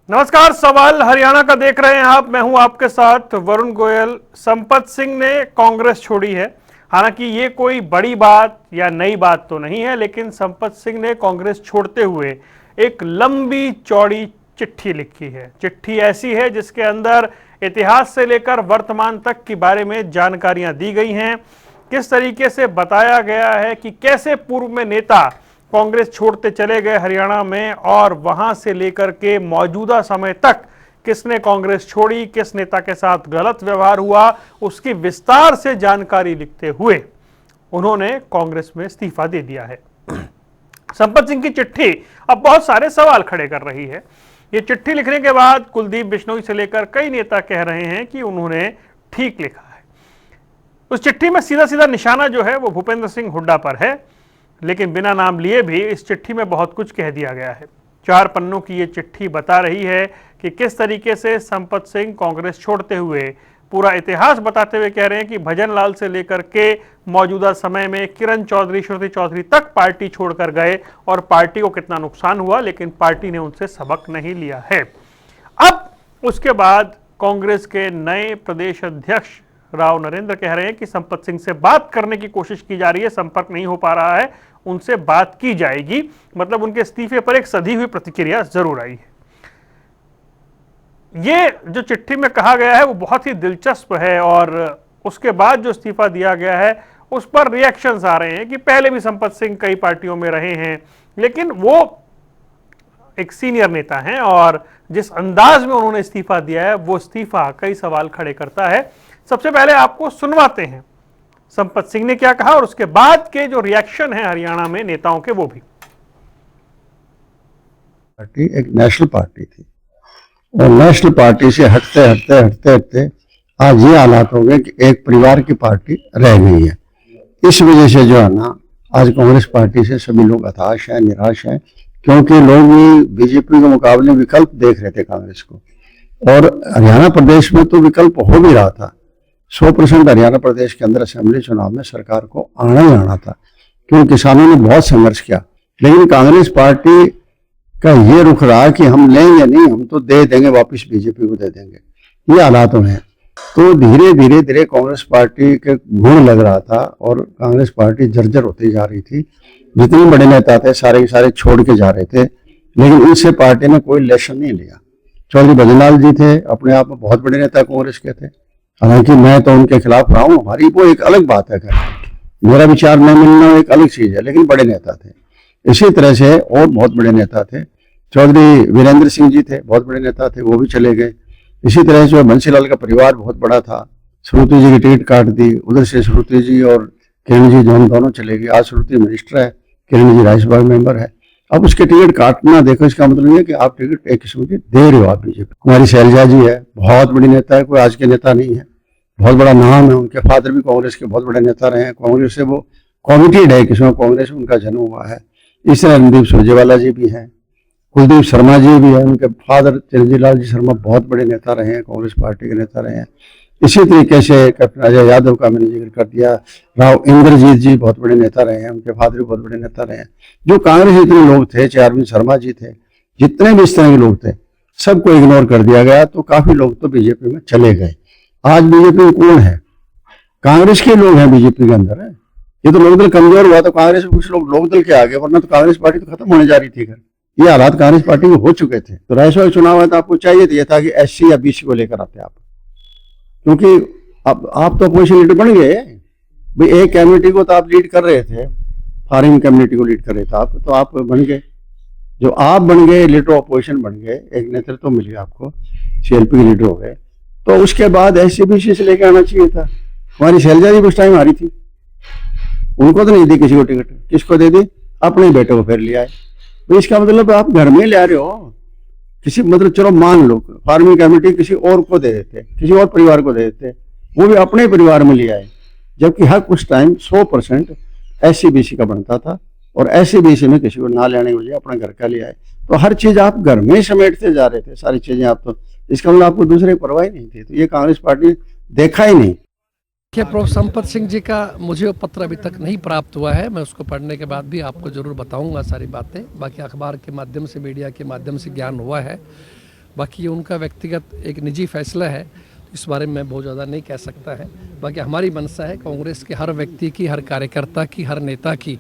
नमस्कार, सवाल हरियाणा का देख रहे हैं आप। मैं हूं आपके साथ वरुण गोयल। संपत सिंह ने कांग्रेस छोड़ी है। हालांकि ये कोई बड़ी बात या नई बात तो नहीं है, लेकिन संपत सिंह ने कांग्रेस छोड़ते हुए एक लंबी चौड़ी चिट्ठी लिखी है। चिट्ठी ऐसी है जिसके अंदर इतिहास से लेकर वर्तमान तक के बारे में जानकारियां दी गई हैं। किस तरीके से बताया गया है कि कैसे पूर्व में नेता कांग्रेस छोड़ते चले गए हरियाणा में, और वहां से लेकर के मौजूदा समय तक किसने कांग्रेस छोड़ी, किस नेता के साथ गलत व्यवहार हुआ, उसकी विस्तार से जानकारी लिखते हुए उन्होंने कांग्रेस में इस्तीफा दे दिया है। संपत सिंह की चिट्ठी अब बहुत सारे सवाल खड़े कर रही है। ये चिट्ठी लिखने के बाद कुलदीप बिश्नोई से लेकर कई नेता कह रहे हैं कि उन्होंने ठीक लिखा है। उस चिट्ठी में सीधा सीधा निशाना जो है वो भूपेंद्र सिंह हुड्डा पर है, लेकिन बिना नाम लिए भी इस चिट्ठी में बहुत कुछ कह दिया गया है। 4 पन्नों की ये चिट्ठी बता रही है कि किस तरीके से संपत सिंह कांग्रेस छोड़ते हुए पूरा इतिहास बताते हुए कह रहे हैं कि भजन लाल से लेकर के मौजूदा समय में किरण चौधरी, श्रुति चौधरी तक पार्टी छोड़कर गए और पार्टी को कितना नुकसान हुआ, लेकिन पार्टी ने उनसे सबक नहीं लिया है। अब उसके बाद कांग्रेस के नए प्रदेश अध्यक्ष राव नरेंद्र कह रहे हैं कि संपत सिंह से बात करने की कोशिश की जा रही है, संपर्क नहीं हो पा रहा है, उनसे बात की जाएगी। मतलब उनके इस्तीफे पर एक सधी हुई प्रतिक्रिया जरूर आई है। ये जो चिट्ठी में कहा गया है वो बहुत ही दिलचस्प है, और उसके बाद जो इस्तीफा दिया गया है उस पर रिएक्शंस आ रहे हैं कि पहले भी संपत सिंह कई पार्टियों में रहे हैं, लेकिन वो एक सीनियर नेता हैं और जिस अंदाज में उन्होंने इस्तीफा दिया है वो इस्तीफा कई सवाल खड़े करता है। सबसे पहले आपको सुनवाते हैं संपत सिंह ने क्या कहा, और उसके बाद के जो रिएक्शन है हरियाणा में नेताओं के वो भी। पार्टी एक नेशनल पार्टी थी और नेशनल पार्टी से हटते हटते हटते हटते आज ये हालात हो गए कि एक परिवार की पार्टी रह गई है। इस वजह से जो है ना, आज कांग्रेस पार्टी से सभी लोग हताश हैं, निराश हैं, क्योंकि लोग बीजेपी के मुकाबले विकल्प देख रहे थे कांग्रेस को। और हरियाणा प्रदेश में तो विकल्प हो भी रहा था। 100% हरियाणा प्रदेश के अंदर असेंबली चुनाव में सरकार को आना ही आना था, क्योंकि किसानों ने बहुत संघर्ष किया। लेकिन कांग्रेस पार्टी का ये रुख रहा कि हम लेंगे नहीं, हम तो दे देंगे, वापस बीजेपी को दे देंगे, ये हालात में है। तो धीरे धीरे धीरे कांग्रेस पार्टी के गुण लग रहा था और कांग्रेस पार्टी जर्जर होती जा रही थी। जितने बड़े नेता थे सारे के सारे छोड़ के जा रहे थे, लेकिन उनसे पार्टी ने कोई लेसन नहीं लिया। चौधरी भजनलाल जी थे, अपने आप में बहुत बड़े नेता कांग्रेस के थे। हालांकि मैं तो उनके खिलाफ रहा हूँ, हमारी वो एक अलग बात है, मेरा विचार न मिलना एक अलग चीज है, लेकिन बड़े नेता थे। इसी तरह से और बहुत बड़े नेता थे। चौधरी वीरेंद्र सिंह जी थे, बहुत बड़े नेता थे, वो भी चले गए। इसी तरह से बंसीलाल का परिवार बहुत बड़ा था, श्रुति जी की टिकट काट दी, उधर से श्रुति जी और किरण जी दोनों चले गए। आज श्रुति मिनिस्टर है, किरण जी राज्यसभा मेंबर है। अब उसके टिकट काटना, देखो इसका मतलब है कि आप टिकट एक किस्म की दे रहे हो आप बीजेपी। कुमारी शैलजा जी है, बहुत बड़ी नेता है, कोई आज के नेता नहीं है, बहुत बड़ा नाम है। उनके फादर भी कांग्रेस के बहुत बड़े नेता रहे हैं, कांग्रेस से वो कमिटेड है, किसी कांग्रेस में उनका जन्म हुआ है। इस तरह रणदीप सुरजेवाला जी भी हैं, कुलदीप शर्मा जी भी हैं, उनके फादर चिरंजीव लाल जी शर्मा बहुत बड़े नेता रहे हैं, कांग्रेस पार्टी के नेता रहे हैं। इसी तरीके से कैप्टन अजय यादव का मैंने जिक्र कर दिया, राव इंद्रजीत जी बहुत बड़े नेता रहे हैं, उनके फादर भी बहुत बड़े नेता रहे हैं। जो कांग्रेस इतने लोग थे, चाहे अरविंद शर्मा जी थे, जितने भी इस तरह के लोग थे, सबको इग्नोर कर दिया गया। तो काफी लोग तो बीजेपी में चले गए। आज बीजेपी में कौन है? कांग्रेस के लोग हैं बीजेपी के अंदर है। ये तो लोकदल कमजोर हुआ तो कांग्रेस में कुछ लोग लोकदल के आगे, वरना तो कांग्रेस पार्टी तो खत्म होने जा रही थी। ये हालात कांग्रेस पार्टी में हो चुके थे। तो राज्यसभा चुनाव है तो आपको चाहिए तो यह था कि SC या BC को लेकर आते आप, क्योंकि अब आप तो अपोजिशन लीडर बन गए भाई। एक कम्युनिटी को तो आप लीड कर रहे थे, फार्मिंग कम्युनिटी को लीड कर रहे थे आप, तो आप बन गए। जो आप बन गए लीडर ऑपोजिशन बन गए, एक नेतृत्व तो मिल गया आपको, CLP के लीडर हो गए। तो उसके बाद SC BC से लेकर आना चाहिए था। हमारी शैलजा जी उस टाइम आ रही थी, उनको तो नहीं दी किसी को टिकट। किसको दे दी? अपने बेटे को फिर लिया है। तो इसका मतलब आप घर में ले आ रहे हो किसी, मतलब चलो मान लो फार्मिंग कमेटी किसी और को दे देते, किसी और परिवार को दे देते, वो भी अपने परिवार में ले आए, जबकि हक उस टाइम 100% SC BC का बनता था और SC BC में किसी को ना लेने की वजह अपना घर का ले आए। तो हर चीज आप घर में समेटते जा रहे थे, सारी चीजें आप, तो इसका मतलब आपको दूसरे परवाह ही नहीं थी। तो ये कांग्रेस पार्टी देखा ही नहीं। प्रोफेसर संपत सिंह जी का मुझे पत्र अभी तक नहीं प्राप्त हुआ है, मैं उसको पढ़ने के बाद भी आपको ज़रूर बताऊंगा सारी बातें। बाकी अखबार के माध्यम से, मीडिया के माध्यम से ज्ञान हुआ है। बाकी ये उनका व्यक्तिगत एक निजी फैसला है, इस बारे में मैं बहुत ज़्यादा नहीं कह सकता है। बाकी हमारी मंशा है कांग्रेस के हर व्यक्ति की, हर कार्यकर्ता की, हर नेता की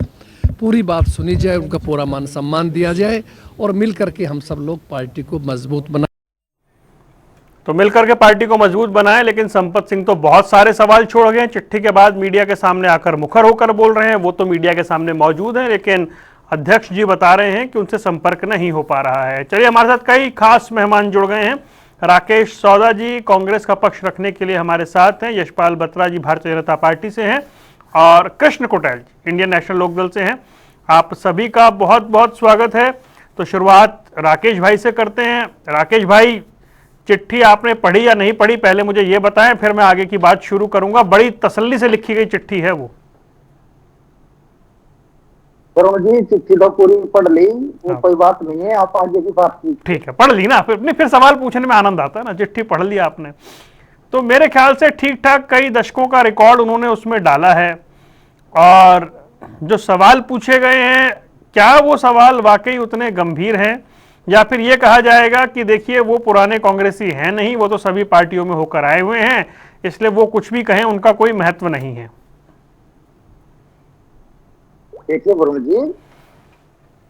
पूरी बात सुनी जाए, उनका पूरा मान सम्मान दिया जाए और मिल करके हम सब लोग पार्टी को मजबूत बना। तो मिलकर के पार्टी को मजबूत बनाए। लेकिन संपत सिंह तो बहुत सारे सवाल छोड़ गए, चिट्ठी के बाद मीडिया के सामने आकर मुखर होकर बोल रहे हैं। वो तो मीडिया के सामने मौजूद हैं, लेकिन अध्यक्ष जी बता रहे हैं कि उनसे संपर्क नहीं हो पा रहा है। चलिए, हमारे साथ कई खास मेहमान जुड़ गए हैं। राकेश सौदा जी कांग्रेस का पक्ष रखने के लिए हमारे साथ हैं, यशपाल बत्रा जी भारतीय जनता पार्टी से हैं और कृष्ण कोटेल जी इंडियन नेशनल लोकदल से हैं। आप सभी का बहुत बहुत स्वागत है। तो शुरुआत राकेश भाई से करते हैं। राकेश भाई, चिट्ठी आपने पढ़ी या नहीं पढ़ी, पहले मुझे ये बताएं, फिर मैं आगे की बात शुरू करूंगा। बड़ी तसल्ली से लिखी गई चिट्ठी है वो। जी चिट्ठी तो पूरी पढ़ ली, वो कोई बात नहीं है, आप आगे की बात कीजिए। ठीक है, पढ़ ली ना, फिर सवाल पूछने में आनंद आता है ना। चिट्ठी पढ़ ली आपने तो मेरे ख्याल से ठीक ठाक कई दशकों का रिकॉर्ड उन्होंने उसमें डाला है। और जो सवाल पूछे गए हैं, क्या वो सवाल वाकई उतने गंभीर हैं, या फिर ये कहा जाएगा कि देखिए वो पुराने कांग्रेसी हैं नहीं, वो तो सभी पार्टियों में होकर आए हुए हैं, इसलिए वो कुछ भी कहें उनका कोई महत्व नहीं है। देखिए वरुण जी,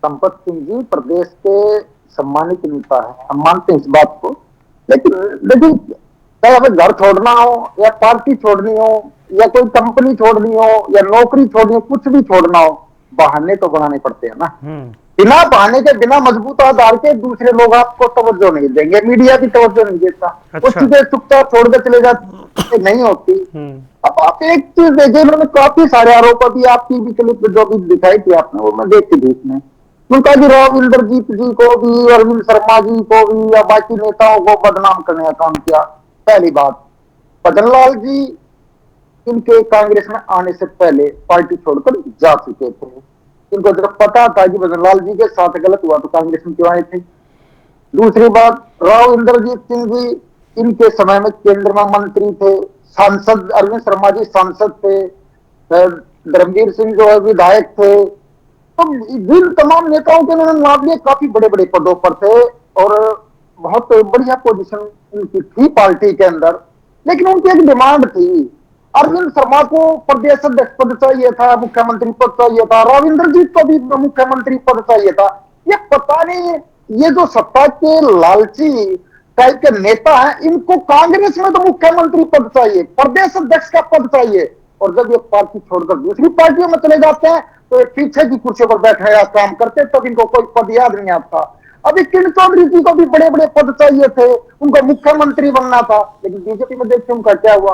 संपत सिंह जी प्रदेश के सम्मानित नेता है, हम मानते हैं इस बात को। लेकिन देखिए, चाहे हमें घर छोड़ना हो या पार्टी छोड़नी हो या कोई कंपनी छोड़नी हो या नौकरी छोड़नी हो, कुछ भी छोड़ना हो, बहाने तो बनाने पड़ते हैं ना। बिना बहाने के, बिना मजबूत आधार के दूसरे लोग आपको तवज्जो नहीं देंगे, मीडिया भी तवज्जो नहीं देता। अच्छा। कुछ चीजें चुपचाप छोड़ के चले जाते नहीं होती। अब आप एक चीज देखिए, उन्होंने काफी सारे आरोप अभी आपकी भी क्लिप जो भी दिखाई थी आपने, वो मैं देख के देखने उनका भी राव इंद्रजीत जी को भी, अरविंद शर्मा जी को भी या बाकी नेताओं को बदनाम करने का काम किया। पहली बात, भजनलाल जी इनके कांग्रेस में आने से पहले पार्टी छोड़कर जा चुके थे। इनको जब पता था कि भजनलाल जी के साथ गलत हुआ तो कांग्रेस में क्यों आए थे। दूसरी बात, राव इंद्रजीत सिंह जी इनके समय में केंद्र में मंत्री थे, सांसद अरविंद शर्मा जी सांसद थे, धर्मवीर सिंह जो है विधायक थे। तो जिन तमाम नेताओं के उन्होंने नाम लिए, काफी बड़े बड़े पदों पर थे और बहुत बढ़िया पोजीशन उनकी थी पार्टी के अंदर। लेकिन उनकी एक डिमांड थी, अरविंद शर्मा को प्रदेश अध्यक्ष पद चाहिए था, मुख्यमंत्री पद चाहिए था, राव इंद्रजीत को भी मुख्यमंत्री पद चाहिए था। ये पता नहीं, ये जो सत्ता के लालची टाइप के नेता हैं, इनको कांग्रेस में तो मुख्यमंत्री पद चाहिए, प्रदेश अध्यक्ष का पद चाहिए, और जब ये पार्टी छोड़कर दूसरी पार्टियों में चले जाते हैं तो ये पीछे की कुर्सियों पर बैठने का काम करते, तब इनको कोई पद याद नहीं आता। अभी किरण चौधरी जी को भी बड़े बड़े पद चाहिए थे, उनको मुख्यमंत्री बनना था, लेकिन बीजेपी में देखिए उनका क्या हुआ।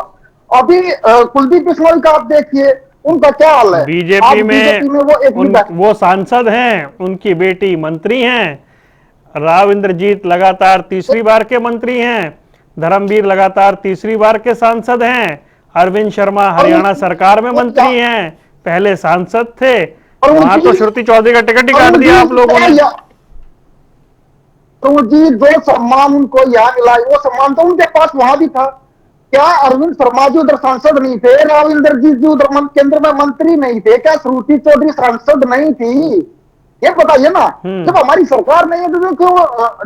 अभी कुलदीप बिश्नोई का आप देखिए, उनका क्या हाल है। बीजेपी में वो सांसद हैं, उनकी बेटी मंत्री हैं, राव इंद्रजीत लगातार तीसरी बार के मंत्री हैं, धर्मवीर लगातार तीसरी बार के सांसद हैं, अरविंद शर्मा हरियाणा सरकार में मंत्री हैं, पहले सांसद थे, वहां तो श्रुति चौधरी का टिकट ही काट दिया आप लोगों ने। तो जी जो सम्मान उनको यहाँ मिला, वो सम्मान तो उनके पास वहां भी था। क्या अरविंद शर्मा जी उधर सांसद नहीं थे, राव इंद्रजीत जी उधर केंद्र में मंत्री नहीं थे, क्या श्रुति चौधरी सांसद नहीं थी? ये बताइए ना। जब हमारी सरकार नहीं है तो क्यों,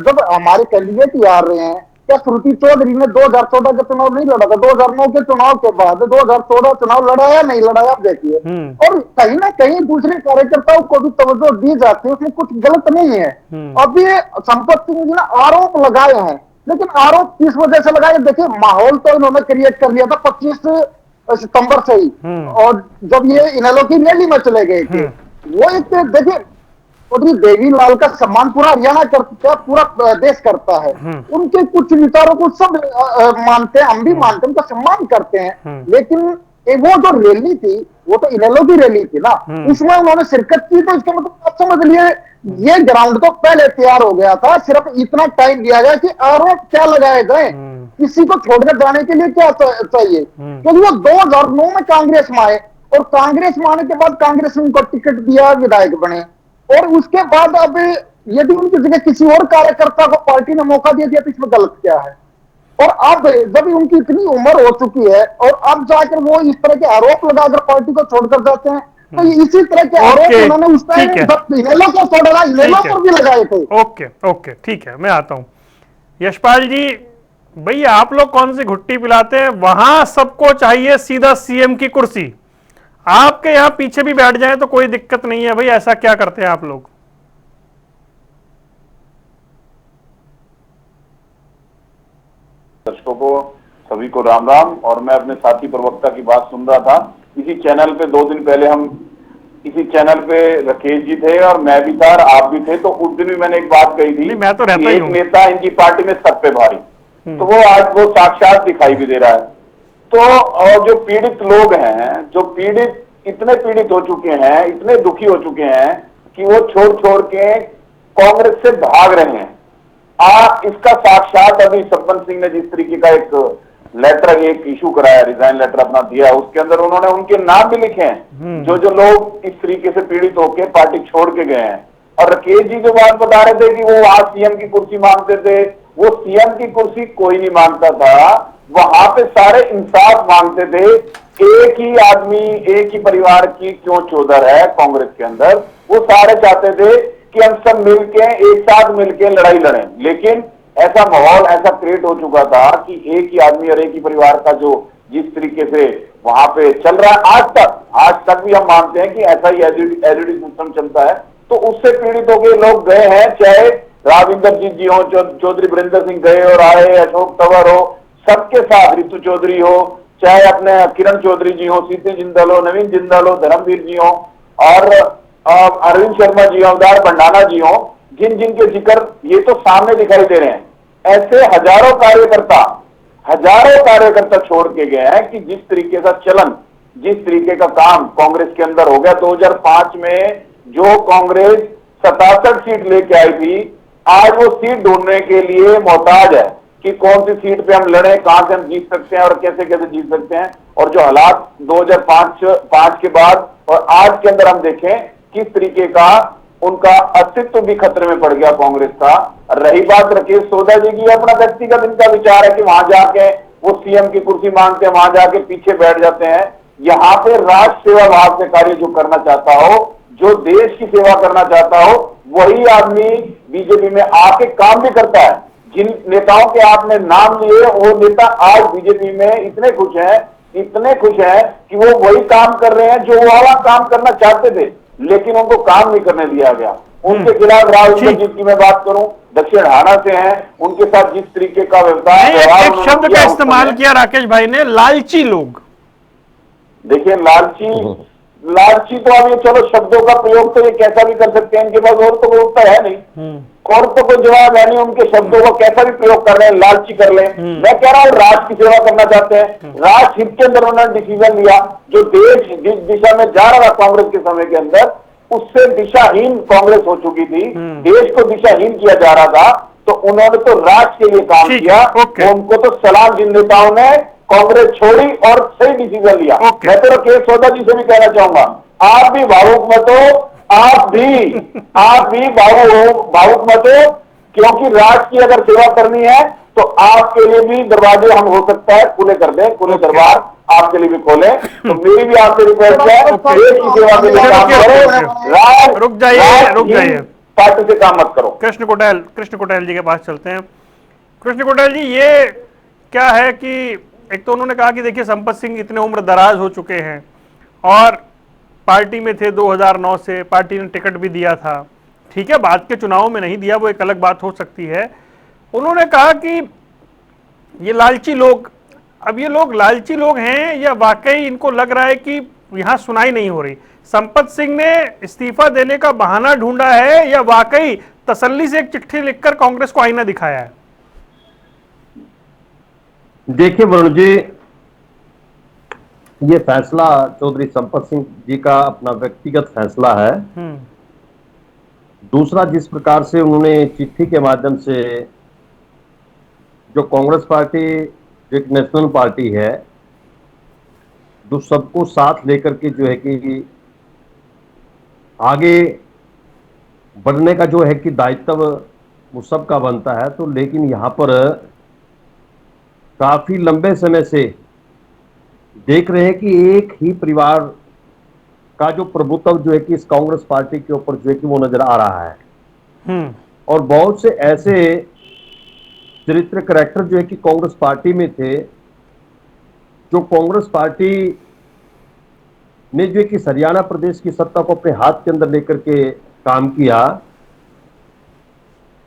जब हमारे कैंडिडेट ही आ रहे हैं, क्या श्रुति चौधरी ने 2014 का चुनाव नहीं लड़ा था? 2009 के चुनाव के बाद 2014 चुनाव लड़ाया नहीं लड़ाया, आप देखिए। और कहीं ना कहीं दूसरे कार्यकर्ताओं को भी तवज्जो दी जाती है, उसमें कुछ गलत नहीं है। अभी संपत सिंह जी ने आरोप लगाए हैं, लेकिन आरोप किस वजह से लगाए? देखिए, माहौल तो इन्होंने क्रिएट कर लिया था 25 सितंबर से ही, और जब ये इनेलो की रैली में चले गए थे, वो एक देखिए चौधरी देवीलाल का सम्मान पूरा हरियाणा करता है, पूरा देश करता है। उनके कुछ विचारों को सब मानते हैं, हम भी मानते हैं, उनका सम्मान करते हैं। लेकिन वो जो रैली थी, वो तो इनेलो की रैली थी ना, उसमें उन्होंने शिरकत की, तो इसका मतलब आप समझ लिए ये ग्राउंड तो पहले तैयार हो गया था, सिर्फ इतना टाइम दिया गया कि आरोप क्या लगाए गए, किसी को छोड़कर जाने के लिए क्या चाहिए। क्योंकि वो 2009 में कांग्रेस में आए, और कांग्रेस में आने के बाद कांग्रेस ने उनको टिकट दिया, विधायक बने, और उसके बाद अब यदि उनकी जगह किसी और कार्यकर्ता को पार्टी ने मौका दे दिया तो इसमें गलत क्या है? और अब जब उनकी इतनी उम्र हो चुकी है और अब जाकर वो इस तरह के आरोप लगाकर पार्टी को छोड़कर जाते हैं, तो इसी तरह के आरोप उन्होंने उस टाइम इनेलो को छोड़ा, इनेलो पर भी लगाए थे। ओके, ठीक है, मैं आता हूं। यशपाल जी, भैया आप लोग कौन सी घुट्टी पिलाते हैं? वहां सबको चाहिए सीधा सीएम की कुर्सी, आपके यहां पीछे भी बैठ जाए तो कोई दिक्कत नहीं है। भाई ऐसा क्या करते हैं आप लोग? दर्शकों को सभी को राम राम। और मैं अपने साथी प्रवक्ता की बात सुन रहा था इसी चैनल पे, 2 दिन पहले हम इसी चैनल पे राकेश जी थे और मैं भी था और आप भी थे। तो उस दिन भी मैंने एक बात कही थी नहीं, मैं तो रहता कि ही एक हूं। नेता इनकी पार्टी में सब पे भारी, तो वो आज वो साक्षात दिखाई भी दे रहा है। तो और जो पीड़ित लोग हैं, जो पीड़ित इतने पीड़ित हो चुके हैं, इतने दुखी हो चुके हैं कि वो छोड़ छोड़ के कांग्रेस से भाग रहे हैं। इसका साक्षात अभी संपत सिंह ने जिस तरीके का एक लेटर, एक इशू कराया, रिजाइन लेटर अपना दिया, उसके अंदर उन्होंने उनके नाम भी लिखे हैं जो जो लोग इस तरीके से पीड़ित होकर पार्टी छोड़ के गए हैं। और राकेश जी जो बात बता रहे थे कि वो आज सीएम की कुर्सी मांगते थे, वो सीएम की कुर्सी कोई नहीं मांगता था, वहां पे सारे इंसाफ मांगते थे। एक ही आदमी, एक ही परिवार की क्यों चौधर है कांग्रेस के अंदर, वो सारे चाहते थे कि हम सब मिलके, एक साथ मिलके लड़ाई लड़ें। लेकिन ऐसा माहौल ऐसा क्रिएट हो चुका था कि एक ही आदमी और एक ही परिवार का जो जिस तरीके से वहां पे चल रहा है आज तक भी हम मानते हैं कि ऐसा ही एसडीडी सिस्टम चलता है। तो उससे पीड़ित होकर लोग गए हैं, चाहे राविंदरजीत जी हो, चौधरी वीरेंद्र सिंह गए और आए, अशोक तंवर हो, सबके साथ रितु चौधरी हो, चाहे अपने किरण चौधरी जी हो, सीपी जिंदल हो, नवीन जिंदल हो, धर्मवीर जी हो और अरविंद शर्मा जी, अवतार भंडाना जी हो, जिन जिन के जिक्र ये तो सामने दिखाई दे रहे हैं। ऐसे हजारों कार्यकर्ता छोड़ के गए हैं कि जिस तरीके का चलन, जिस तरीके का काम कांग्रेस के अंदर हो गया 2005 में, जो कांग्रेस 67 सीट लेके आई थी, आज वो सीट ढूंढने के लिए मोहताज है कि कौन सी सीट पे हम लड़े, कहां से हम जीत सकते हैं और कैसे कैसे जीत सकते हैं। और जो हालात 2005 के बाद और आज के अंदर हम देखें किस तरीके का उनका अस्तित्व भी खतरे में पड़ गया कांग्रेस का। रही बात राकेश सोधा जी की, अपना व्यक्तिगत इनका विचार है कि वहां जाके वो सीएम की कुर्सी मांगते हैं, वहां जाके पीछे बैठ जाते हैं। यहाँ पे राष्ट्र सेवा भाव से कार्य जो करना चाहता हो, जो देश की सेवा करना चाहता हो, वही आदमी बीजेपी में आके काम भी करता है। जिन नेताओं के आपने नाम लिए, वो नेता आज बीजेपी में इतने खुश हैं कि वो वही काम कर रहे हैं जो वो वाला काम करना चाहते थे, लेकिन उनको काम नहीं करने दिया गया। उनके खिलाफ राहुल जी की मैं बात करूं, दक्षिण हरियाणा से हैं, उनके साथ जिस तरीके का व्यवहार एक शब्द का इस्तेमाल किया राकेश भाई ने, लालची लोग। देखिए लालची तो अब ये चलो शब्दों का प्रयोग तो ये कैसा भी कर सकते हैं, इनके पास और तो कोई उत्तर है नहीं, और तो कोई जवाब है नहीं। उनके शब्दों को कैसा भी प्रयोग कर रहे हैं, लालची कर ले। मैं कह रहा हूँ राष्ट्र की सेवा करना चाहते हैं, राष्ट्र हित के अंदर उन्होंने डिसीजन लिया। जो देश जिस दिशा में जा रहा था कांग्रेस के समय के अंदर, उससे दिशाहीन कांग्रेस हो चुकी थी, देश को दिशाहीन किया जा रहा था, तो उन्होंने तो राष्ट्र के लिए काम किया। उनको तो सलाम जिन नेताओं ने कांग्रेस छोड़ी और सही डिसीजन लिया। मैं तो राकेश सोधा जी से भी कहना चाहूंगा, आप भी भावुक मत हो, आप भी भावुक मत हो, क्योंकि राष्ट्र की अगर सेवा करनी है तो आपके लिए भी दरवाजे हम हो सकता है खुले कर दें, खुले दरबार आपके लिए भी खोले। तो मेरी भी आपसे रिक्वेस्ट है, देश की सेवा के लिए काम करो, रुक जाइए, पार्टी से काम मत करो। कृष्ण कोटेल जी के पास चलते हैं। कृष्ण कोटेल जी, ये क्या है कि एक तो उन्होंने कहा कि देखिए संपत सिंह इतने उम्र दराज हो चुके हैं और पार्टी में थे 2009 से, पार्टी ने टिकट भी दिया था, ठीक है, बाद के चुनाव में नहीं दिया, वो एक अलग बात हो सकती है। उन्होंने कहा कि ये लालची लोग, अब ये लोग लालची लोग हैं या वाकई इनको लग रहा है कि यहां सुनाई नहीं हो रही? संपत सिंह ने इस्तीफा देने का बहाना ढूंढा है या वाकई तसल्ली से एक चिट्ठी लिखकर कांग्रेस को आईना दिखाया है? देखिए वरुण जी, ये फैसला चौधरी संपत सिंह जी का अपना व्यक्तिगत फैसला है। दूसरा, जिस प्रकार से उन्होंने चिट्ठी के माध्यम से जो कांग्रेस पार्टी एक नेशनल पार्टी है, जो सबको साथ लेकर के जो है कि आगे बढ़ने का जो है कि दायित्व वो सबका बनता है, तो लेकिन यहाँ पर काफी लंबे समय से देख रहे हैं कि एक ही परिवार का जो प्रभुत्व जो है कि इस कांग्रेस पार्टी के ऊपर जो है कि वो नजर आ रहा है। और बहुत से ऐसे चरित्र करैक्टर जो है कि कांग्रेस पार्टी में थे, जो कांग्रेस पार्टी ने जो है कि हरियाणा प्रदेश की सत्ता को अपने हाथ के अंदर लेकर के काम किया,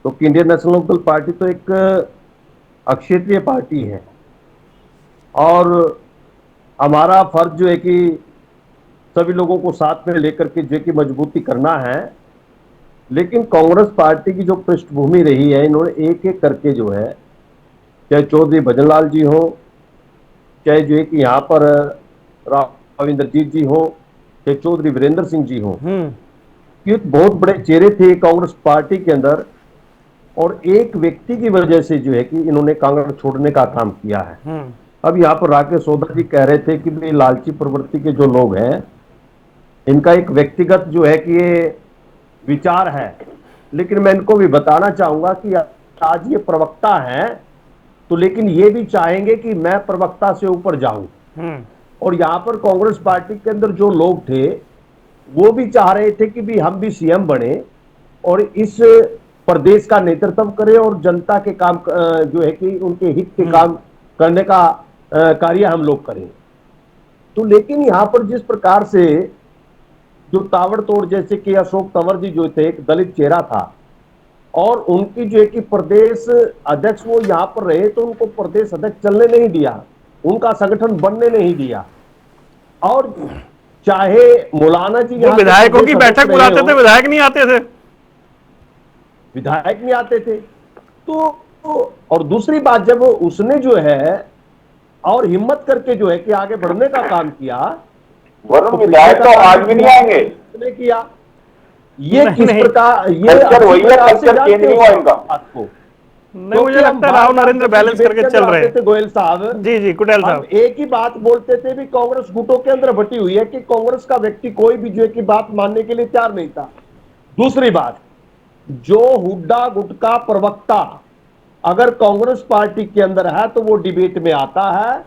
तो इंडियन नेशनल लोकदल पार्टी तो एक अक्षेत्रीय पार्टी है और हमारा फर्ज जो है कि सभी लोगों को साथ में लेकर के जो कि मजबूती करना है। लेकिन कांग्रेस पार्टी की जो पृष्ठभूमि रही है, इन्होंने एक एक करके जो है, चाहे चौधरी भजनलाल जी हो, चाहे जो है कि यहाँ पर राव इंद्रजीत जी हो, चाहे चौधरी वीरेंद्र सिंह जी हो, ये बहुत बड़े चेहरे थे कांग्रेस पार्टी के अंदर और एक व्यक्ति की वजह से जो है कि इन्होंने कांग्रेस छोड़ने का काम किया है। अब यहाँ पर राकेश सोधा जी कह रहे थे कि भाई लालची प्रवृत्ति के जो लोग हैं, इनका एक व्यक्तिगत जो है कि ये विचार है, लेकिन मैं इनको भी बताना चाहूंगा कि आज ये प्रवक्ता हैं तो लेकिन ये भी चाहेंगे कि मैं प्रवक्ता से ऊपर जाऊं। और यहाँ पर कांग्रेस पार्टी के अंदर जो लोग थे वो भी चाह रहे थे कि भी हम भी सीएम बने और इस प्रदेश का नेतृत्व करें और जनता के काम जो है कि उनके हित के काम करने का कार्य हम लोग करें। तो लेकिन यहाँ पर जिस प्रकार से जो ताबड़तोड़, जैसे कि अशोक तंवर जी जो थे, एक दलित चेहरा था और उनकी जो है कि प्रदेश अध्यक्ष वो यहाँ पर रहे तो उनको प्रदेश अध्यक्ष चलने नहीं दिया, उनका संगठन बनने नहीं दिया। और चाहे मौलाना जी विधायकों की बैठक बुलाते थे, विधायक नहीं आते थे, विधायक नहीं आते थे। तो और दूसरी बात, जब उसने जो है और हिम्मत करके जो है कि आगे बढ़ने का काम किया, वरुण विधायक तो आज भी नहीं आएंगे। उसने किया ये किस प्रकार, ये वही है, कल्चर चेंज नहीं हुआ इनका। आपको नहीं, मुझे लगता है राव नरेंद्र बैलेंस करके चल रहे थे गोयल साहब। जी जी, कुटेल साहब एक ही बात बोलते थे भी कांग्रेस गुटों के अंदर बटी हुई है कि कांग्रेस का व्यक्ति कोई भी जो है कि बात मानने के लिए तैयार नहीं था। दूसरी बात, जो हुड्डा गुट का प्रवक्ता अगर कांग्रेस पार्टी के अंदर है तो वो डिबेट में आता है,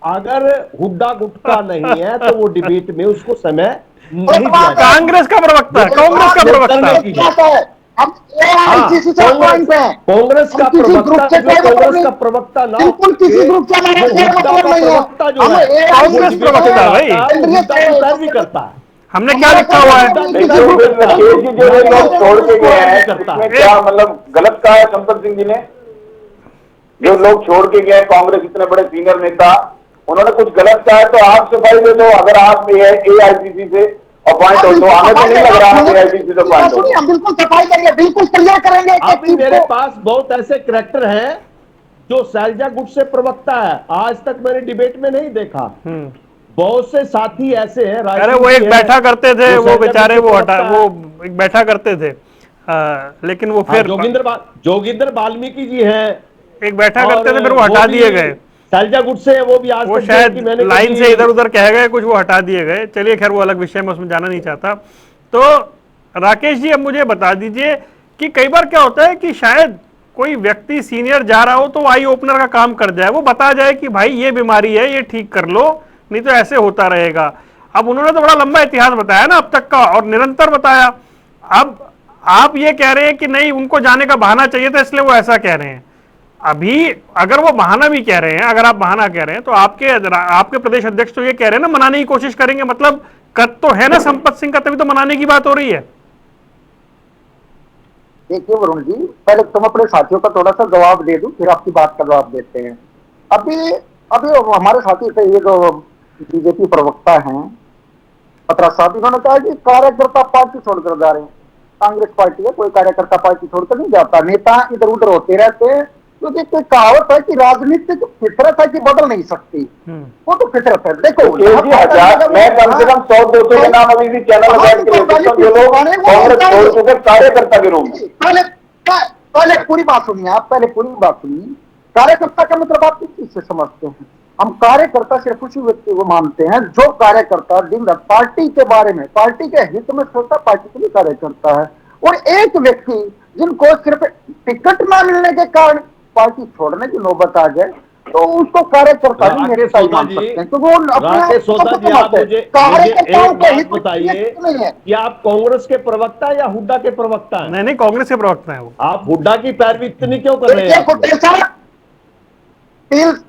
अगर हुड्डा गुट का नहीं है तो वो डिबेट में उसको समय नहीं दिया। कांग्रेस का प्रवक्ता, कांग्रेस का प्रवक्ता, कांग्रेस का प्रवक्ता, कांग्रेस का प्रवक्ता ना, बिल्कुल किसी ग्रुप से हमारा कोई मतलब नहीं है। प्रवक्ता जो है कांग्रेस प्रवक्ता भाई पैरवी करता है। हमने क्या लिखा हुआ है? जो लोग छोड़ के गए हैं, इसमें क्या मतलब गलत कहा है संपत सिंह जी ने? जो लोग छोड़ के गए कांग्रेस, इतने बड़े सीनियर नेता, उन्होंने कुछ गलत कहा है तो आप सफाई दे दो। अगर आप एआईसीसी से अपॉइंट हो तो हमें तो नहीं लग रहा है एआईसीसी से अपॉइंट हो। हम बिल्कुल सफाई करेंगे, बिल्कुल क्लियर करेंगे। अभी मेरे पास बहुत ऐसे करैक्टर हैं जो शैलजा गुट से प्रवक्ता है, आज तक मैंने डिबेट में नहीं देखा। बहुत से साथी ऐसे हैं। अरे वो एक बैठा करते थे, वो बेचारे वो एक बैठा करते थे, लेकिन वो फिर जोगिंदर वाल्मीकि जी हैं, एक बैठा करते थे, फिर वो हटा दिए गए। शैलजा गुट से वो भी आज वो शायद लाइन से इधर उधर कह गए, कुछ वो हटा दिए गए। चलिए खैर, वो अलग विषय में, उसमें जाना नहीं चाहता। तो राकेश जी, अब मुझे बता दीजिए कि कई बार क्या होता है कि शायद कोई व्यक्ति सीनियर जा रहा हो तो आई ओपनर का काम कर जाए, वो बता जाए कि भाई ये बीमारी है, ये ठीक कर लो, नहीं तो ऐसे होता रहेगा। अब उन्होंने तो बड़ा लंबा इतिहास बताया ना अब तक का, और निरंतर बताया। अब आप ये कह रहे हैं कि नहीं, उनको जाने का बहाना चाहिए था, इसलिए वो ऐसा कह रहे हैं। अभी अगर वो बहाना भी कह रहे हैं, अगर आप बहाना कह रहे हैं, तो आपके प्रदेश अध्यक्ष तो ये कह रहे हैं ना, मनाने की कोशिश करेंगे, मतलब कद तो है ना संपत सिंह का, तभी तो मनाने की बात हो रही है। देखिए वरुण जी, पहले तुम अपने साथियों का थोड़ा सा जवाब दे दूं, फिर आपकी बात का जवाब देते हैं। अभी हमारे साथी थे, ये जो बीजेपी प्रवक्ता हैं पत्रा साहब, इन्होंने कहा कि कार्यकर्ता पार्टी छोड़कर जा रहे हैं। कांग्रेस पार्टी है, कोई कार्यकर्ता पार्टी छोड़कर नहीं जाता, नेता इधर उधर होते रहते हैं, क्योंकि कोई कहावत है कि राजनीतिक फितरत है कि बदल नहीं सकती, वो तो फितरत है। देखो मैं कम से कम 100-200 के नाम अभी भी चैनल में बैठ के लेता हूं, जो लोग कांग्रेस छोड़ चुके कार्यकर्ता के रूप में। पहले पूरी बात सुनिए आप, पहले पूरी बात सुनिए। कार्यकर्ता का मतलब आप किस चीज से समझते हैं? हम कार्यकर्ता सिर्फ उसी व्यक्ति को मानते हैं जो कार्यकर्ता दिन रात पार्टी के बारे में, पार्टी के हित में सोचता, पार्टी के लिए कार्य करता है। और एक व्यक्ति जिनको सिर्फ टिकट ना मिलने के कारण पार्टी छोड़ने की नौबत आ जाए, तो उसको कार्यकर्ता भी राकेश नेता ही सोदा मान जी, सकते हैं, क्योंकि वो अपने आप राकेश को सोदा तो जी, आप समझते हैं। मुझे कार्यकर्ताओं एक के बात हित में बताइए नहीं है। कि आप कांग्रेस के प्रवक्ता या हुड्डा के प्रवक्ता हैं? नहीं नहीं, कांग्रेस के प्रवक्ता है वो। आप हुड्डा की पैरवी इतनी क्यों कर रहे हैं देखिए आप लोग?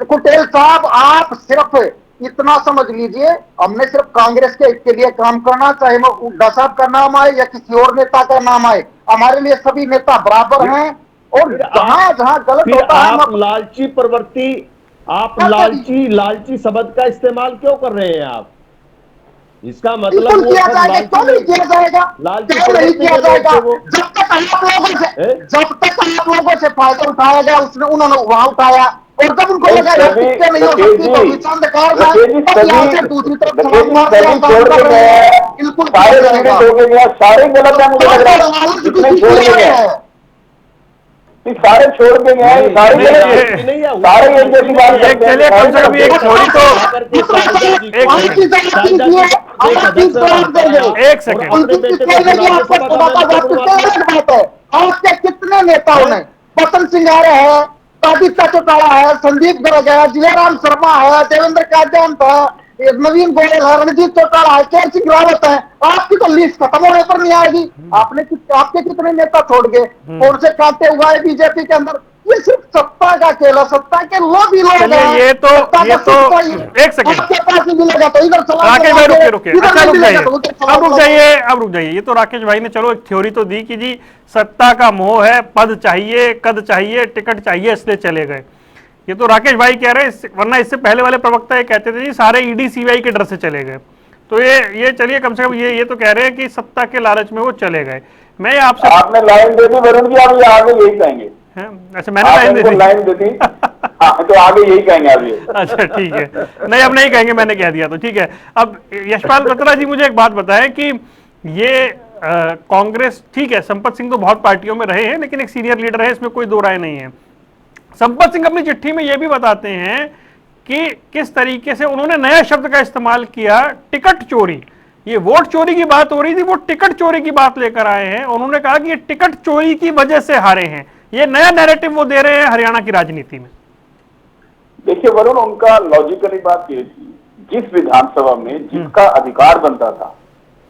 कुटेल साहब, आप सिर्फ इतना समझ लीजिए, हमने सिर्फ कांग्रेस के लिए काम करना, चाहे वो हुड्डा साहब का नाम आए या किसी और नेता का नाम आए, हमारे लिए सभी नेता बराबर हैं। और फिर जहां जहां गलत फिर होता है, हम आप लालची प्रवृत्ति, आप लालची शब्द का इस्तेमाल क्यों कर रहे हैं आप? इसका मतलब बिल्कुल वो किया सब जाएगा, लालची क्यों नहीं किया जाएगा, लालची क्यों नहीं प्रवृत्ति किया के लोग जाएगा। थे वो। हैं? जब तक आप लोगों से फायदा उठाया गया, उन्होंने वहां उठाया, और जब उनको नहीं, लगा यार सभी टिक्के नहीं हो राकेश सकती जी, तो विचार अंधकार में, राकेश जी, तब यहाँ सभी से दूसरी तरफ राकेश छलांग जी, मार के सभी आप काम छोड़ कर के रहे गए हैं, हैं, बिल्कुल किया सारे जाएगा। पीड़ित हो गए हैं, सारे गलत है, मुझे लग रहा है जितने छोड़ के गए हैं, ये सारे छोड़ के गए हैं, ये सारे नहीं, गलत ये- है, नहीं है, सारे एक जैसी बात एक करते हैं, चलिए, कम से कम सारे एक गलत थ्योरी तो आकर के शाहिदा जी को- एक आपकी सेकंड, शाहिदा जी को आप सदस्य जवाब देंगे। बनाया एक सेकंड। और अपने बेटे को फिर राज्यसभा का मेंबर बनवा दिया। बात है, आपके कितने नेताओं ने, बसंत सिंह आर्य है, आदित्य चौटाला है, संदीप गर्ग है, जयराम शर्मा है, देवेंद्र कादयान था, ये नवीन गोयल है, रणजीत चौटाला है, के सिंह रावत है, आपकी तो लिस्ट खत्म होने पर नहीं आएगी। आपके कितने नेता छोड़ गए, कौन से कांटे हुआ है बीजेपी के अंदर। ये सिर्फ सत्ता का खेल है, सत्ता के लोग ही लोग चलिए, हैं। ये तो सत्ता का सिर्फ एक सेकंड, आपके पास नहीं मिलेगा तो इधर चला राकेश भाई रुकिए रुकिए, इधर अच्छा नहीं रुक मिलेगा जाइए, तो उधर चला अब रुक जाओ। जाइए, अब रुक जाइए। ये तो राकेश भाई ने चलो एक थ्योरी तो दी कि जी सत्ता का मोह है, पद चाहिए, कद चाहिए, टिकट चाहिए, इसलिए चले गए। ये तो राकेश भाई कह रहे हैं, वरना इससे पहले वाले प्रवक्ता ये कहते थे जी सारे ईडी सीबीआई के डर से चले गए। तो ये चलिए, कम से कम ये तो कह रहे हैं कि सत्ता के लालच में वो चले गए। मैं आपसे आपने लाइन दे दी वरुण जी, आप ये आगे यही कहेंगे, हैं? अच्छा, मैंने लाइन दे दी। लाइन दे दी, हाँ, तो आगे यही कहेंगे आप ये। अच्छा ठीक है, नहीं अब नहीं कहेंगे, मैंने कह दिया तो ठीक है। अब यशपाल बत्रा जी मुझे एक बात बताएं कि ये कांग्रेस, ठीक है, संपत सिंह तो बहुत पार्टियों में रहे हैं, लेकिन एक सीनियर लीडर है, इसमें कोई दो राय नहीं है। संपत सिंह अपनी चिट्ठी में यह भी बताते हैं कि किस तरीके से उन्होंने नया शब्द का इस्तेमाल किया, टिकट चोरी। ये वोट चोरी की बात हो रही थी, वो टिकट चोरी की बात लेकर आए हैं। उन्होंने कहा कि ये टिकट चोरी की वजह से हारे हैं। ये नया नैरेटिव वो दे रहे हैं हरियाणा की राजनीति में। देखिए वरुण, उनका लॉजिकली बात ये थी, जिस विधानसभा में जिसका अधिकार बनता था,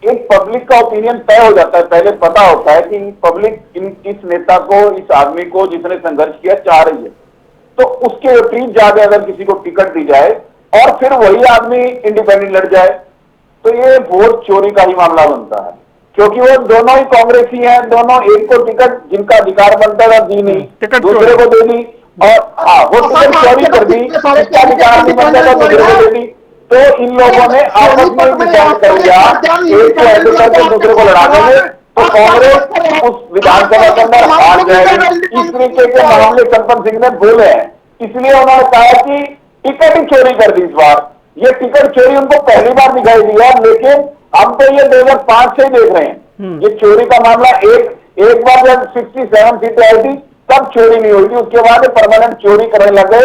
एक पब्लिक का ओपिनियन तय हो जाता है, पहले पता होता है कि पब्लिक इस नेता को, इस आदमी को जिसने संघर्ष किया चाह रही है, तो उसके विपरीत जाके अगर किसी को टिकट दी जाए और फिर वही आदमी इंडिपेंडेंट लड़ जाए, तो ये वोट चोरी का ही मामला बनता है, क्योंकि वो दोनों ही कांग्रेसी हैं, दोनों एक को टिकट जिनका अधिकार बनता था दी नहीं, दूसरे को दे दी, और हाँ वो टिकट चोरी कर दी, जिसका अधिकार नहीं बनता था दूसरे को दे दी। तो इन लोगों ने आपस में डिसाइड कर लिया, एक को ऐसे करके दूसरे को लड़ा देंगे, तो कांग्रेस उस विधानसभा के अंदर हार जाएगी। इस तरीके के मामले संपत सिंह ने बोले हैं, इसलिए उन्होंने कहा कि टिकट ही चोरी कर दी इस बार। ये टिकट चोरी उनको पहली बार दिखाई दिया, लेकिन हम तो ये 2005 से ही देख रहे हैं। ये चोरी का मामला एक बार जब 67 सीटें आई थी तब चोरी नहीं हुई थी, उसके बाद परमानेंट चोरी करने लगे।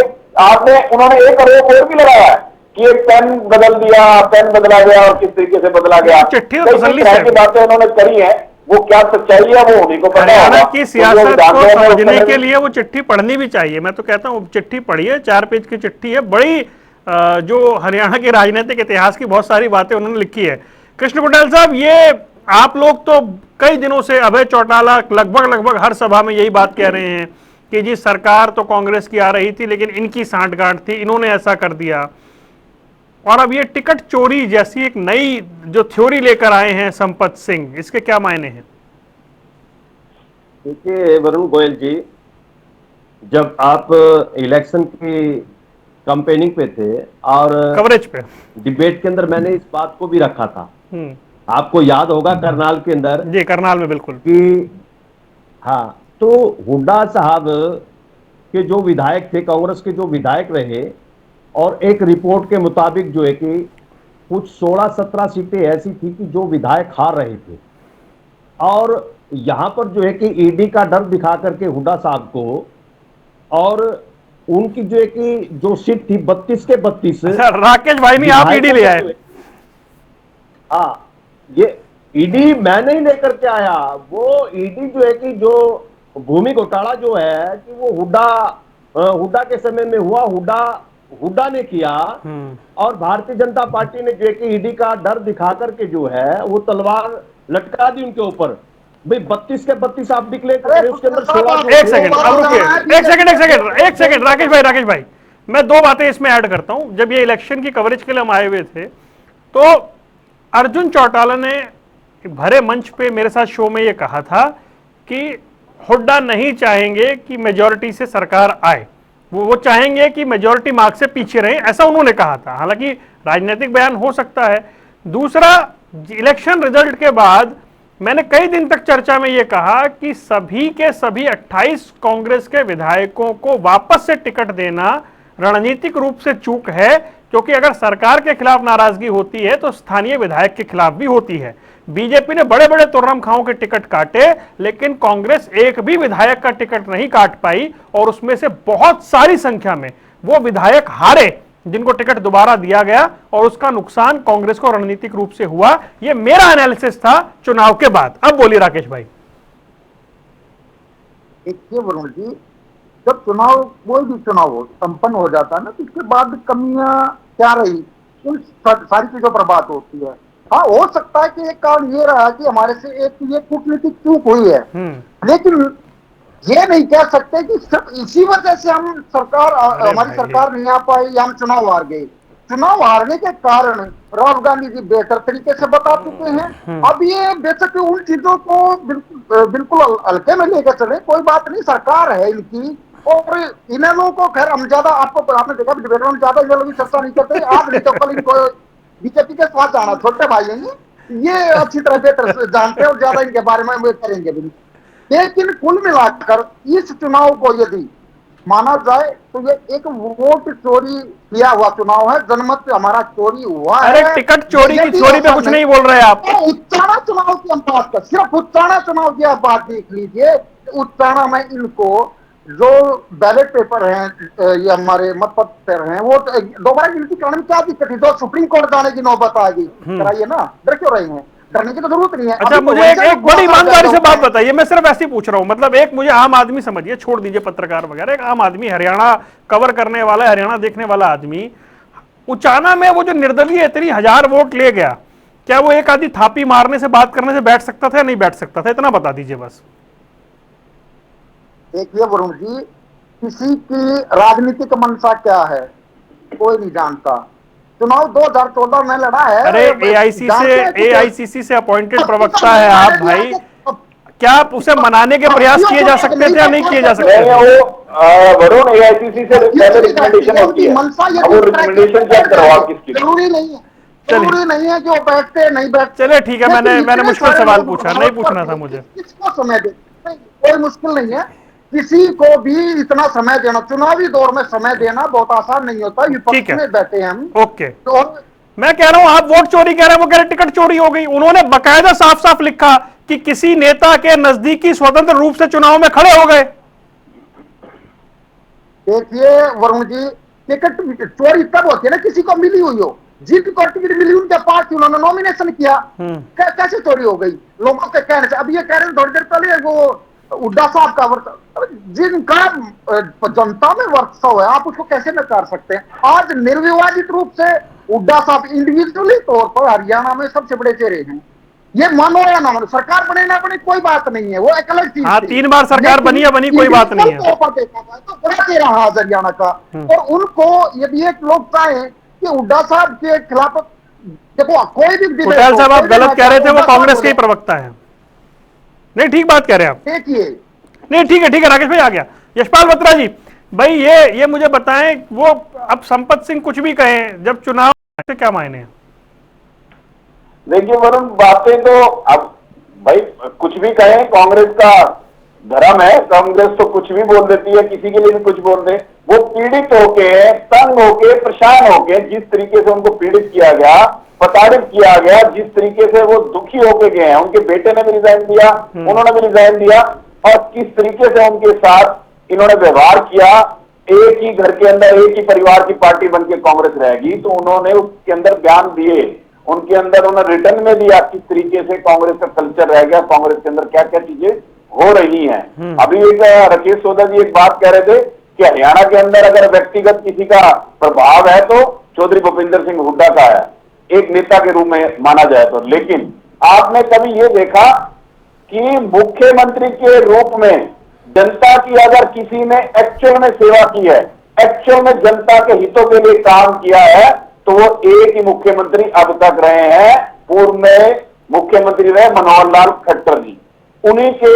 उन्होंने एक आरोप और भी लगाया है कि एक पेन बदल दिया, पेन बदला गया और किस तरीके से बदला गया, चिट्ठी तो कई तसल्ली तरह से की बातें उन्होंने करी है। वो क्या सच्चाई है वो उन्हीं को पता हरियाणा होगा। की तो सियासत जो को विधानसभा में समझने उस के समय- लिए वो चिट्ठी पढ़नी भी चाहिए। मैं तो कहता हूँ चिट्ठी पढ़िए, 4 पेज की चिट्ठी है, बड़ी जो हरियाणा के राजनीतिक इतिहास की बहुत सारी बातें उन्होंने लिखी है। कृष्ण कुंडल साहब, ये आप लोग तो कई दिनों से, अभय चौटाला लगभग हर सभा में यही बात कह रहे हैं कि जी सरकार तो कांग्रेस की आ रही थी लेकिन इनकी सांठगांठ थी, इन्होंने ऐसा कर दिया। और अब ये टिकट चोरी जैसी एक नई जो थ्योरी लेकर आए हैं संपत सिंह, इसके क्या मायने हैं? देखिए वरुण गोयल जी, जब आप इलेक्शन की कैंपेनिंग पे थे और कवरेज पे डिबेट के अंदर मैंने इस बात को भी रखा था, हम्म, आपको याद होगा करनाल के अंदर जी करनाल में बिल्कुल कि हाँ, तो हुड्डा साहब के जो विधायक थे, कांग्रेस के जो विधायक रहे, और एक रिपोर्ट के मुताबिक जो है कि कुछ 16-17 सीटें ऐसी थी कि जो विधायक हार रहे थे, और यहां पर जो है कि ईडी का डर दिखा करके हुड्डा साहब को, और उनकी जो है कि जो सीट थी 32 के 32, राकेश भाई नहीं, आप ईडी ले आए। हाँ, ये ईडी मैं नहीं लेकर के आया, वो ईडी जो है कि जो भूमि घोटाला जो है कि वो हुड्डा हुड्डा के समय में हुआ, हुड्डा ने किया। और भारतीय जनता पार्टी ने जो कि ईडी का डर दिखा करके जो है वो तलवार लटका दी उनके ऊपर। भाई 32 के 32 आप डिक्लेयर करें, उसके अंदर 16। एक सेकंड, अब रुकिए, एक सेकंड राकेश भाई, मैं दो बातें इसमें ऐड करता हूं। जब ये इलेक्शन की कवरेज के लिए हम आए हुए थे तो अर्जुन चौटाला ने भरे मंच पे मेरे साथ शो में ये कहा था कि हुड्डा नहीं चाहेंगे कि मेजॉरिटी से सरकार आए, वो चाहेंगे कि मेजॉरिटी मार्क्स से पीछे रहे, ऐसा उन्होंने कहा था। हालांकि राजनीतिक बयान हो सकता है। दूसरा, इलेक्शन रिजल्ट के बाद मैंने कई दिन तक चर्चा में यह कहा कि सभी के सभी 28 कांग्रेस के विधायकों को वापस से टिकट देना रणनीतिक रूप से चूक है, क्योंकि अगर सरकार के खिलाफ नाराजगी होती है तो स्थानीय विधायक के खिलाफ भी होती है। बीजेपी ने बड़े बड़े तुर्रम खाओं के टिकट काटे, लेकिन कांग्रेस एक भी विधायक का टिकट नहीं काट पाई, और उसमें से बहुत सारी संख्या में वो विधायक हारे जिनको टिकट दोबारा दिया गया, और उसका नुकसान कांग्रेस को रणनीतिक रूप से हुआ। ये मेरा एनालिसिस था चुनाव के बाद। अब बोलिए राकेश भाई। देखिए वरुण जी, जब चुनाव, कोई भी चुनाव हो संपन्न हो जाता है ना, तो उसके बाद कमियां क्या रही, उन सारी चीजों पर बात होती है। हाँ, हो सकता है कि एक कारण ये रहा कि हमारे से एक ये कूटनीतिक चूक हुई है, लेकिन ये नहीं कह सकते कि सिर्फ इसी वजह से हम हमारी सरकार नहीं आ पाई या हम चुनाव हार गए। चुनाव हारने के कारण राहुल गांधी जी बेहतर तरीके से बता चुके हैं। अब ये बेशक उन चीजों को बिल्कुल हल्के में लेकर चले, कोई बात नहीं, सरकार है इनकी, और इन लोगों को खैर हम ज्यादा, आपने देखा डिबेट में ज्यादा इन लोगों की चर्चा नहीं करते। आज नहीं तो कल इनको बीजेपी के साथ जाना, छोटे भाई हैं ये अच्छी तरह बेहतर जानते हैं और ज्यादा इनके बारे में करेंगे भी। लेकिन कुल मिलाकर इस चुनाव को यदि माना जाए तो ये एक वोट चोरी किया हुआ चुनाव है। जनमत हमारा चोरी हुआ है। अरे टिकट चोरी की चोरी पे कुछ नहीं बोल रहे आप। उत्ताना चुनाव की हम बात कर, सिर्फ उत्ताना चुनाव की आप बात देख लीजिए। उत्ताना में इनको जो बैलेट पेपर हैं, ये हमारे मतपत्र हैं, वो दोबारा गिनती करने में क्या दिक्कत है? तो सुप्रीम कोर्ट जाने की नौबत आ गई, कराइए ना, डर क्यों रही है? डरने की तो जरूरत नहीं है। अच्छा, मुझे एक बड़ी ईमानदारी से बात बताइए, मैं सिर्फ ऐसे ही पूछ रहा हूं, मतलब एक मुझे आम आदमी समझिए, छोड़ दीजिए पत्रकार वगैरह, एक आम आदमी, हरियाणा कवर करने वाला, हरियाणा देखने वाला आदमी, उचाना में वो जो निर्दलीय इतनी 1000 वोट ले गया, क्या वो एक आधी थापी मारने से, बात करने से बैठ सकता था या नहीं बैठ सकता था? इतना बता दीजिए बस। देखिए वरुण जी, किसी की राजनीतिक मंशा क्या है कोई नहीं जानता। चुनाव 2014 में लड़ा है। अरे एआईसीसी से अपॉइंटेड प्रवक्ता है आप भाई, क्या उसे मनाने के प्रयास किए जा सकते थे या नहीं किए जा सकते थे? वरुण, एआईसीसी से पहले रिकमेंडेशन होती है, अब वो रिकमेंडेशन चेक करवाओ किसकी। जरूरी नहीं है, जरूरी नहीं है कि वो बैठते नहीं बैठते। चलिए ठीक है, मैंने मुश्किल सवाल पूछा, नहीं पूछना था मुझे। किसको समय दे, कोई मुश्किल नहीं है, किसी को भी इतना समय देना, चुनावी दौर में समय देना बहुत आसान नहीं होता। विपक्ष में बैठे हैं हम। ओके, तो मैं कह रहा हूं आप वोट चोरी कह रहे हैं, वो कह रहे टिकट चोरी हो गई। उन्होंने बकायदा साफ साफ लिखा कि किसी नेता के नजदीकी स्वतंत्र रूप से चुनाव में खड़े हो गए। देखिए वरुण जी, टिकट चोरी तब होती है ना किसी को मिली हुई हो, जिनको टिकट मिली उनके पास थी, उन्होंने नॉमिनेशन किया, कैसे चोरी हो गई? लोगों के कहने से। अब ये कह रहे हैं थोड़ी देर पहले वो हुड्डा साहब का जिनका जनता में वर्चस्व है, आप उसको कैसे नकार सकते हैं? आज निर्विवादित रूप से हुड्डा साहब इंडिविजुअली तौर पर हरियाणा में सबसे बड़े चेहरे हैं। ये मानो या ना मानो, सरकार बने ना बने कोई बात नहीं है, वो एक अलग चीज। हाँ, 3 बार सरकार बनी या बनी कोई बात नहीं है। तो बड़ा चेहरा हरियाणा का, और उनको यदि एक लोग चाहे कि हुड्डा साहब के खिलाफ, देखो कोई भी पटेल साहब आप गलत कह रहे थे, वो कांग्रेस के ही प्रवक्ता है। नहीं, ठीक बात कह रहे हैं आप। देखिए, नहीं ठीक है राकेश भाई आ गया। यशपाल बत्रा जी भाई, ये मुझे बताएं, वो अब संपत सिंह कुछ भी कहें, जब चुनाव से क्या मायने हैं? देखिए वरुण, बातें तो अब भाई कुछ भी कहें, कांग्रेस का धर्म है, कांग्रेस तो कुछ भी बोल देती है, किसी के लिए भी कुछ बोल दे। वो पीड़ित होके, तंग होके, परेशान होके, जिस तरीके से उनको पीड़ित किया गया, प्रताड़ित किया गया, जिस तरीके से वो दुखी होके गए हैं, उनके बेटे ने भी रिजाइन दिया, उन्होंने भी रिजाइन दिया, और किस तरीके से उनके साथ इन्होंने व्यवहार किया। एक ही घर के अंदर एक ही परिवार की पार्टी बनके कांग्रेस रहेगी, तो उन्होंने उसके अंदर बयान दिए, उनके अंदर उन्होंने रिटर्न में दिया किस तरीके से कांग्रेस का कल्चर रह गया, कांग्रेस के अंदर क्या क्या चीजें हो रही हैं। अभी एक राकेश सोदा जी एक बात कह रहे थे कि हरियाणा के अंदर अगर व्यक्तिगत किसी का प्रभाव है तो चौधरी भूपिंदर सिंह हुड्डा का है, एक नेता के रूप में माना जाए तो। लेकिन आपने कभी ये देखा कि मुख्यमंत्री के रूप में जनता की अगर किसी ने एक्चुअल में सेवा की है, एक्चुअल में जनता के हितों के लिए काम किया है, तो वो एक ही मुख्यमंत्री अब तक रहे हैं, पूर्व में मुख्यमंत्री रहे मनोहर लाल खट्टर जी। उन्हीं के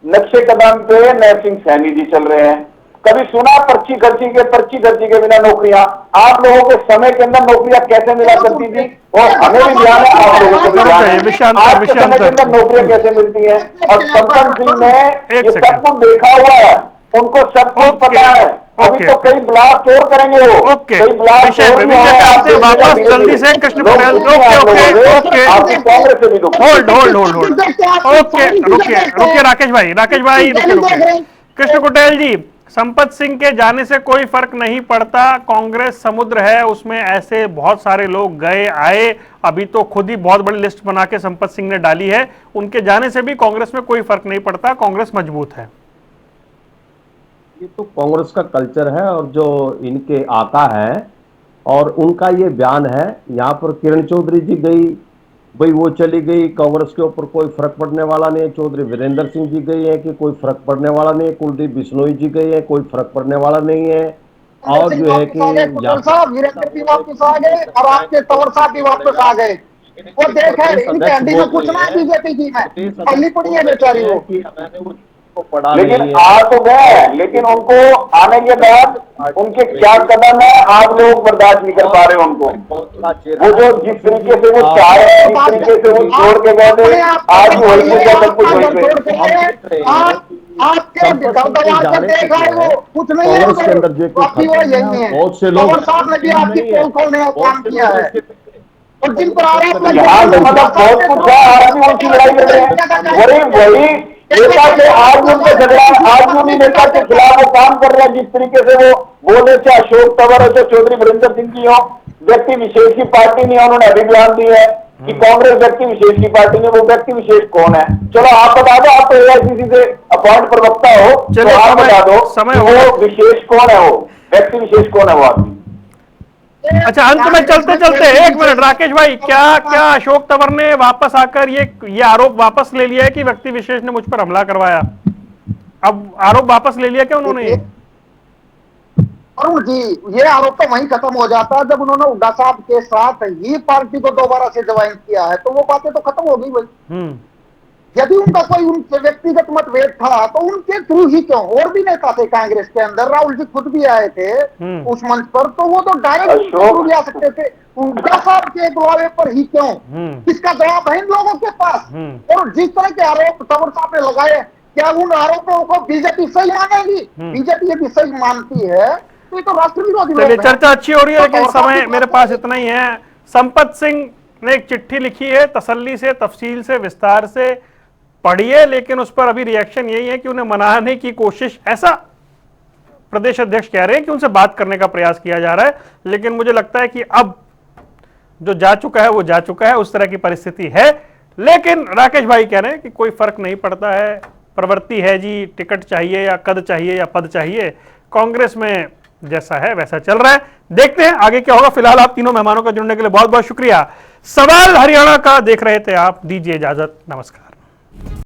नक्शे कदम पे नरसिंह सैनी जी चल रहे हैं। कभी सुना पर्ची खर्ची के बिना नौकरियां? आप लोगों के समय के अंदर नौकरियां कैसे मिला करती थी, और हमें भी ध्यान है, आप लोगों को भी ध्यान है, आज के समय के अंदर नौकरियां कैसे मिलती हैं। और संपत सिंह ने ये सब कुछ देखा हुआ है, उनको सब कुछ पता है। अभी तो कई ब्लास्ट चोर करेंगे वो, कई ब्लास्ट वापस जल्दी से कृष्ण पटेल। आपकी कांग्रेस से भी दुख। होल्ड ओके, रुकिए राकेश भाई रुकिए। कृष्ण पटेल जी, संपत सिंह के जाने से कोई फर्क नहीं पड़ता, कांग्रेस समुद्र है, उसमें ऐसे बहुत सारे लोग गए आए, अभी तो खुद ही बहुत बड़ी लिस्ट बना के संपत सिंह ने डाली है, उनके जाने से भी कांग्रेस में कोई फर्क नहीं पड़ता, कांग्रेस मजबूत है। ये तो कांग्रेस का कल्चर है, और जो इनके आका है और उनका ये बयान है। यहाँ पर किरण चौधरी जी गई, भाई वो चली गई, कांग्रेस के ऊपर कोई फर्क पड़ने वाला नहीं है। चौधरी वीरेंद्र सिंह जी गई है कि कोई फर्क पड़ने वाला नहीं है। कुलदीप बिश्नोई जी गई है, कोई फर्क पड़ने वाला नहीं है। और जो है कि वीरेंद्र भी वापस आ गए और आपके तंवर साहब भी वापस आ गए। वो देखे इनके हड्डी में कुछ ना बीजेपी की में पल्ली पड़ी है बेचारी वो। लेकिन आ तो गए, लेकिन उनको आने के बाद उनके क्या कदम है आप लोग बर्दाश्त नहीं कर पा रहे उनको। वो जो जिस तरीके से वो चाह रहे हैं, जिस तरीके से वो छोड़ के गए थे, आज वही कुछ सब कुछ वही पे। आपके देखा है वो कुछ नहीं है, कांग्रेस के अंदर जो बहुत से लोग साहब ने भी आपकी पोल खोलने का काम किया है। और जिन पर आरोप यहाँ तो मतलब बहुत कुछ है, आज भी उनकी लड़ाई लड़ रहे हैं, वही नेता से आज भी उनके झगड़ा, आज भी उन्हीं नेता के खिलाफ वो काम कर रहे हैं। जिस तरीके से वो बोले, चाहे अशोक तंवर हो, चाहे चौधरी वीरेंद्र सिंह जी हो, व्यक्ति विशेष की पार्टी नहीं है, उन्होंने अभी बयान दी है कि कांग्रेस व्यक्ति विशेष की पार्टी में। वो व्यक्ति विशेष कौन है? चलो आप बता दो, आप तो एआईसीसी से अपॉइंट प्रवक्ता हो, तो आप बता दो वो विशेष कौन है, वो व्यक्ति विशेष कौन है वो आदमी। अच्छा, अंत में चलते चलते एक मिनट राकेश भाई, क्या अशोक तंवर ने वापस आकर ये आरोप वापस ले लिया है कि व्यक्ति विशेष ने मुझ पर हमला करवाया? अब आरोप वापस ले लिया क्या उन्होंने? अरुण जी, ये आरोप तो वहीं खत्म हो जाता है जब उन्होंने हुड्डा साहब के साथ ही पार्टी को दोबारा से ज्वाइन किया है, तो वो बातें तो खत्म हो गई भाई। यदि उनका कोई उनसे व्यक्तिगत मतभेद था तो उनके थ्रू ही क्यों? और भी नेता थे कांग्रेस के अंदर, राहुल जी खुद भी आए थे उस मंच पर, तो वो तो डायरेक्ट थ्रू भी आ सकते थे। हुड्डा साहब के बुलावे पर ही क्यों? इसका जवाब है इन लोगों के पास। और जिस तरह के आरोप तंवर साहब ने लगाए, क्या उन आरोपों को बीजेपी सही मानेगी? बीजेपी यदि सही मानती है तो ये तो राष्ट्र विरोधी। चलिए, चर्चा अच्छी हो रही है, लेकिन समय मेरे पास इतना ही है। संपत सिंह ने एक चिट्ठी लिखी है, तसल्ली से, तफसील से, विस्तार से पढ़िए, लेकिन उस पर अभी रिएक्शन यही है कि उन्हें मनाने की कोशिश, ऐसा प्रदेश अध्यक्ष कह रहे हैं कि उनसे बात करने का प्रयास किया जा रहा है। लेकिन मुझे लगता है कि अब जो जा चुका है वो जा चुका है, उस तरह की परिस्थिति है। लेकिन राकेश भाई कह रहे हैं कि कोई फर्क नहीं पड़ता है, प्रवृत्ति है जी, टिकट चाहिए या कद चाहिए या पद चाहिए, कांग्रेस में जैसा है वैसा चल रहा है। देखते हैं आगे क्या होगा। फिलहाल आप तीनों मेहमानों का जुड़ने के लिए बहुत बहुत शुक्रिया। सवाल हरियाणा का देख रहे थे आप, दीजिए इजाजत, नमस्कार।